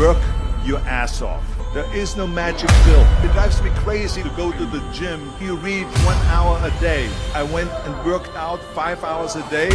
Work your ass off. There is no magic pill. It drives me crazy to go to the gym. You read 1 hour a day. I went and worked out 5 hours a day,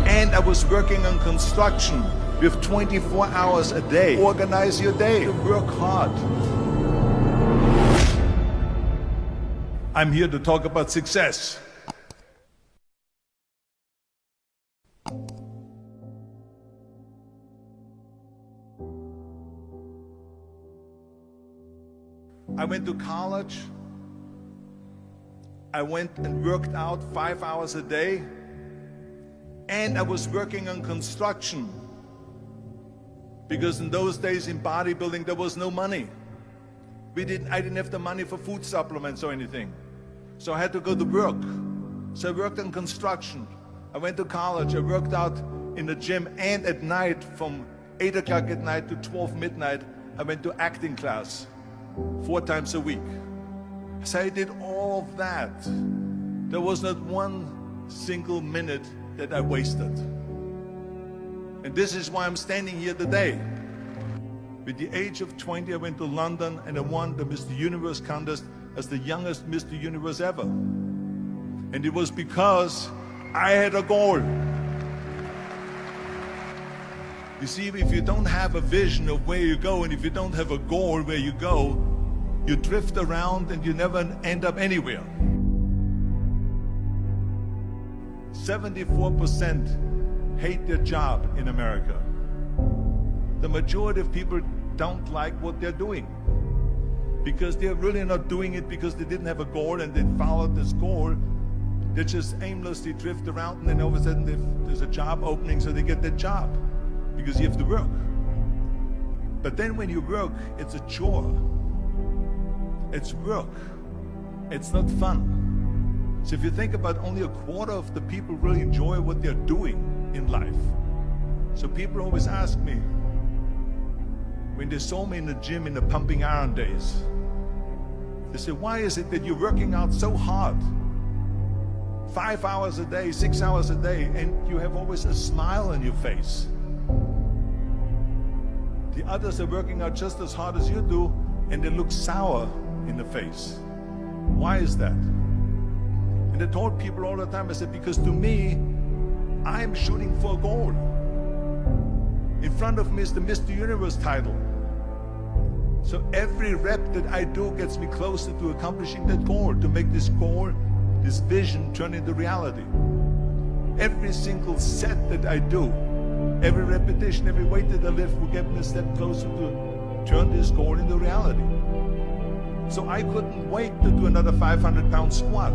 and I was working on construction with 24 hours a day. Organize your day. Work hard. I'm here to talk about success. I went to college. I went and worked out 5 hours a day, and I was working on construction because in those days in bodybuilding there was no money. I didn't have the money for food supplements or anything, so I had to go to work. So I worked on construction. I went to college. I worked out in the gym, and at night from 8 o'clock at night to 12 midnight I went to acting class 4 times a week. So I did all of that. There was not one single minute that I wasted. And this is why I'm standing here today. With the age of 20, I went to London and I won the Mr. Universe contest as the youngest Mr. Universe ever. And it was because I had a goal. You see, if you don't have a vision of where you go, and if you don't have a goal where you go, you drift around and you never end up anywhere. 74% hate their job in America. The majority of people don't like what they're doing because they're really not doing it because they didn't have a goal and they followed this goal. They just aimlessly drift around, and then all of a sudden there's a job opening, so they get that job because you have to work. But then when you work, it's a chore. It's work. It's not fun. So if you think about, only a quarter of the people really enjoy what they're doing in life. So people always ask me, when they saw me in the gym in the pumping iron days, they say, why is it that you're working out so hard? 5 hours a day, 6 hours a day, and you have always a smile on your face. The others are working out just as hard as you do, and they look sour in the face. Why is that? And I told people all the time, I said, because to me, I'm shooting for a goal. In front of me is the Mr. Universe title. So every rep that I do gets me closer to accomplishing that goal, to make this goal, this vision, turn into reality. Every single set that I do, every repetition, every weight that I lift will get me a step closer to turn this goal into reality. So I couldn't wait to do another 500-pound squat.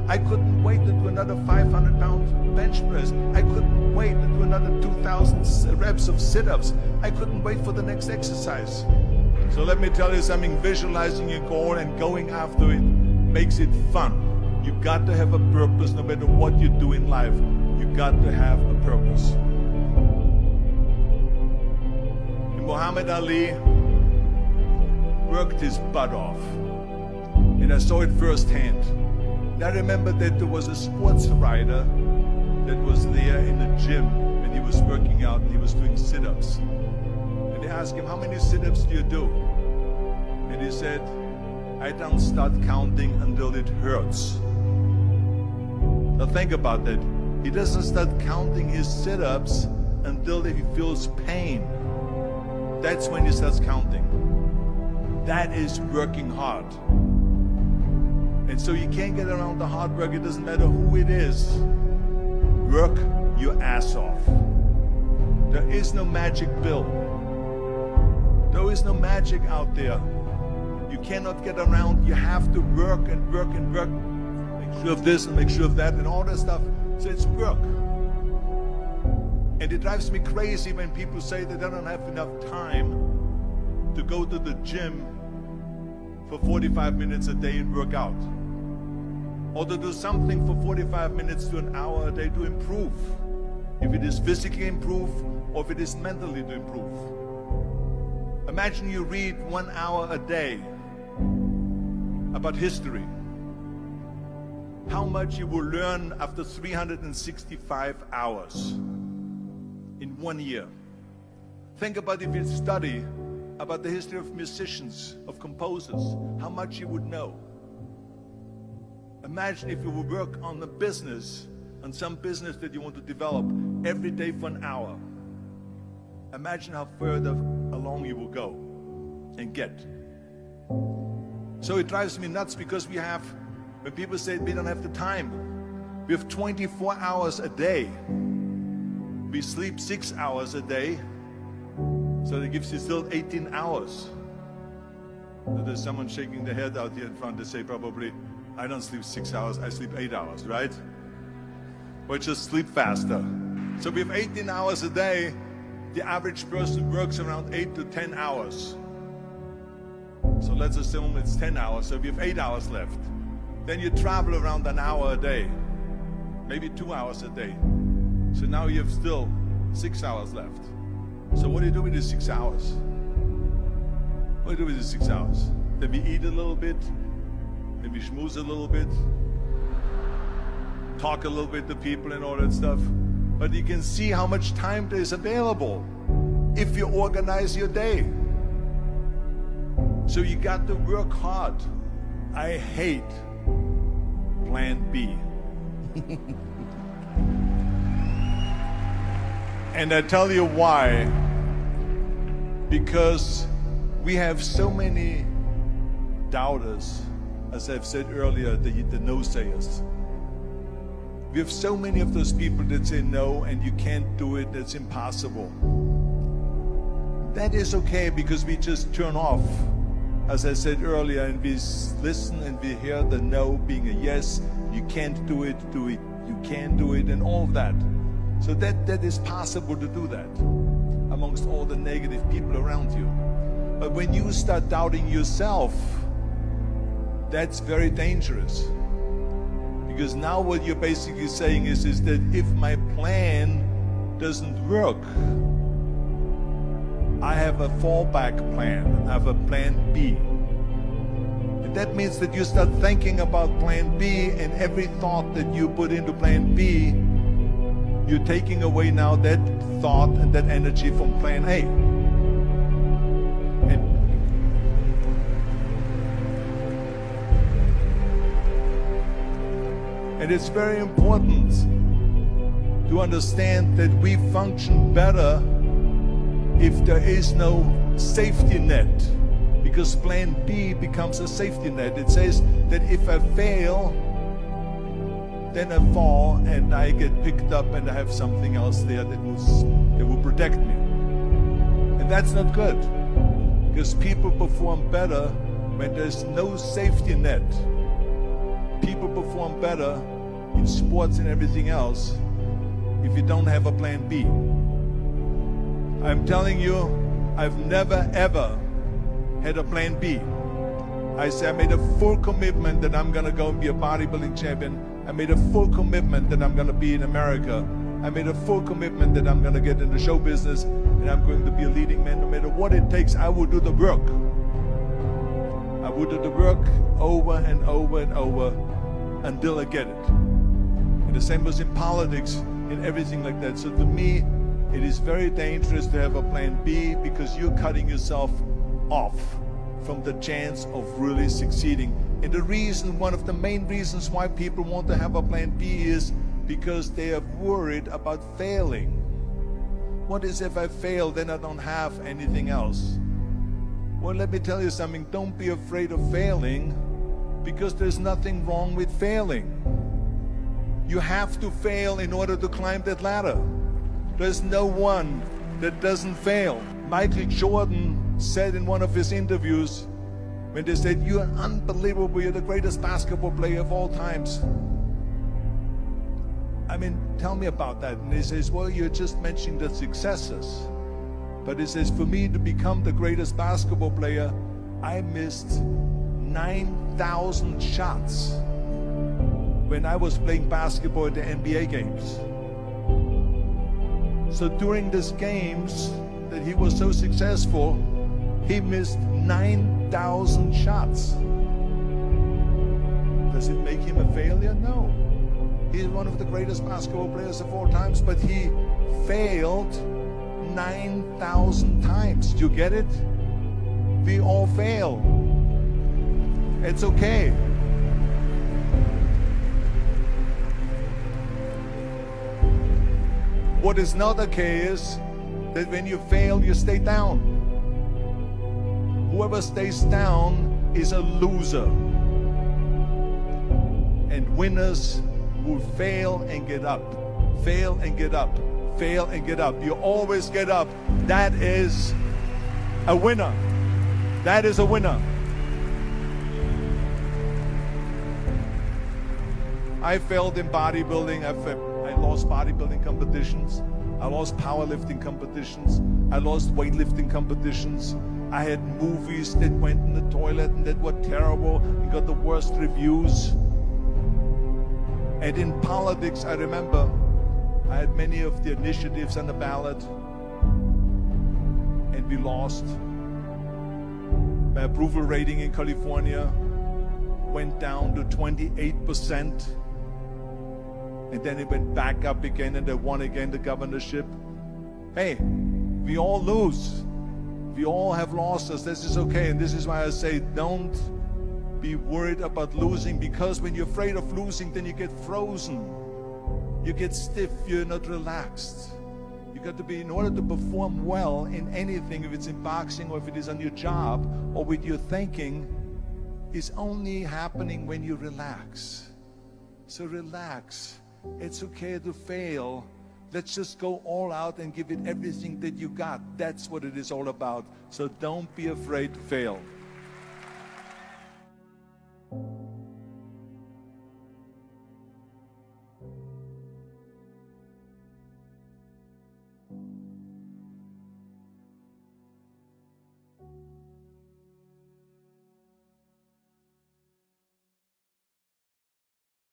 I couldn't wait to do another 500-pound bench press. I couldn't wait to do another 2,000 reps of sit-ups. I couldn't wait for the next exercise. So let me tell you something, visualizing your goal and going after it makes it fun. You got to have a purpose no matter what you do in life. You got to have a purpose. And Muhammad Ali worked his butt off, and I saw it firsthand. And I remember that there was a sports writer that was there in the gym when he was working out and he was doing sit-ups. And they asked him, how many sit-ups do you do? And he said, I don't start counting until it hurts. Now think about that. He doesn't start counting his sit-ups until he feels pain. That's when he starts counting. That is working hard. And so you can't get around the hard work. It doesn't matter who it is. Work your ass off. There is no magic pill. There is no magic out there. You cannot get around. You have to work and work and work. Make sure of this and make sure of that and all that stuff. So it's work. And it drives me crazy when people say that they don't have enough time to go to the gym for 45 minutes a day and work out, or to do something for 45 minutes to an hour a day to improve, if it is physically improve or if it is mentally to improve. Imagine you read 1 hour a day about history. How much you will learn after 365 hours in 1 year. Think about if you study about the history of musicians, of composers, how much you would know. Imagine if you would work on a business, on some business that you want to develop every day for an hour. Imagine how further along you will go and get. So it drives me nuts because when people say we don't have the time, we have 24 hours a day. We sleep 6 hours a day, so that gives you still 18 hours. So there's someone shaking their head out here in front to say probably, I don't sleep 6 hours, I sleep 8 hours, right? Or just sleep faster. So we have 18 hours a day. The average person works around 8 to 10 hours. So let's assume it's 10 hours, so we have 8 hours left. Then you travel around an hour a day, maybe 2 hours a day. So now you have still 6 hours left. So what do you do with these 6 hours? What do you do with these 6 hours? Then we eat a little bit, then we schmooze a little bit, talk a little bit to people and all that stuff. But you can see how much time there is available if you organize your day. So you got to work hard. I hate plan B. And I tell you why. Because we have so many doubters, as I've said earlier, the no-sayers. We have so many of those people that say no and you can't do it, that's impossible. That is okay because we just turn off, as I said earlier, and we listen and we hear the no being a yes. You can't do it, you can do it, and all of that. So that is possible to do that amongst all the negative people around you. But when you start doubting yourself, that's very dangerous. Because now what you're basically saying is that if my plan doesn't work, I have a fallback plan, I have a plan B. And that means that you start thinking about plan B, and every thought that you put into plan B, you're taking away now that thought and that energy from plan A. And it's very important to understand that we function better if there is no safety net, because plan B becomes a safety net. It says that if I fail, then I fall and I get picked up and I have something else there that will protect me. And that's not good, because people perform better when there's no safety net. People perform better in sports and everything else if you don't have a plan B. I'm telling you, I've never ever had a plan B. I made a full commitment that I'm gonna go and be a bodybuilding champion. I made a full commitment that I'm gonna be in America. I made a full commitment that I'm gonna get in the show business and I'm going to be a leading man. No matter what it takes, I will do the work. I will do the work over and over and over until I get it. And the same was in politics and everything like that. So to me, it is very dangerous to have a plan B, because you're cutting yourself off from the chance of really succeeding. And the reason, one of the main reasons why people want to have a plan B is because they are worried about failing. What is if I fail, then I don't have anything else? Well, let me tell you something. Don't be afraid of failing, because there's nothing wrong with failing. You have to fail in order to climb that ladder. There's no one that doesn't fail. Michael Jordan said in one of his interviews, when they said, "You're unbelievable, you're the greatest basketball player of all times." I mean, tell me about that. And he says, well, you're just mentioning the successes. But he says, for me to become the greatest basketball player, I missed 9,000 shots when I was playing basketball at the NBA games. So during these games that he was so successful, he missed 9,000 shots. Does it make him a failure? No. He's one of the greatest basketball players of all times, but he failed 9,000 times. Do you get it? We all fail. It's okay. What is not okay is that when you fail, you stay down. Whoever stays down is a loser. And winners will fail and get up. Fail and get up. Fail and get up. You always get up. That is a winner. That is a winner. I failed in bodybuilding. I lost bodybuilding competitions. I lost powerlifting competitions. I lost weightlifting competitions. I had movies that went in the toilet and that were terrible and got the worst reviews. And in politics, I remember I had many of the initiatives on the ballot, and we lost. My approval rating in California went down to 28%, and then it went back up again, and I won again the governorship. Hey, we all lose. We all have losses. This is okay, and this is why I say don't be worried about losing, because when you're afraid of losing, then you get frozen. You get stiff, you're not relaxed. You got to be, in order to perform well in anything, if it's in boxing or if it is on your job or with your thinking, is only happening when you relax. So relax. It's okay to fail. Let's just go all out and give it everything that you got. That's what it is all about. So don't be afraid to fail.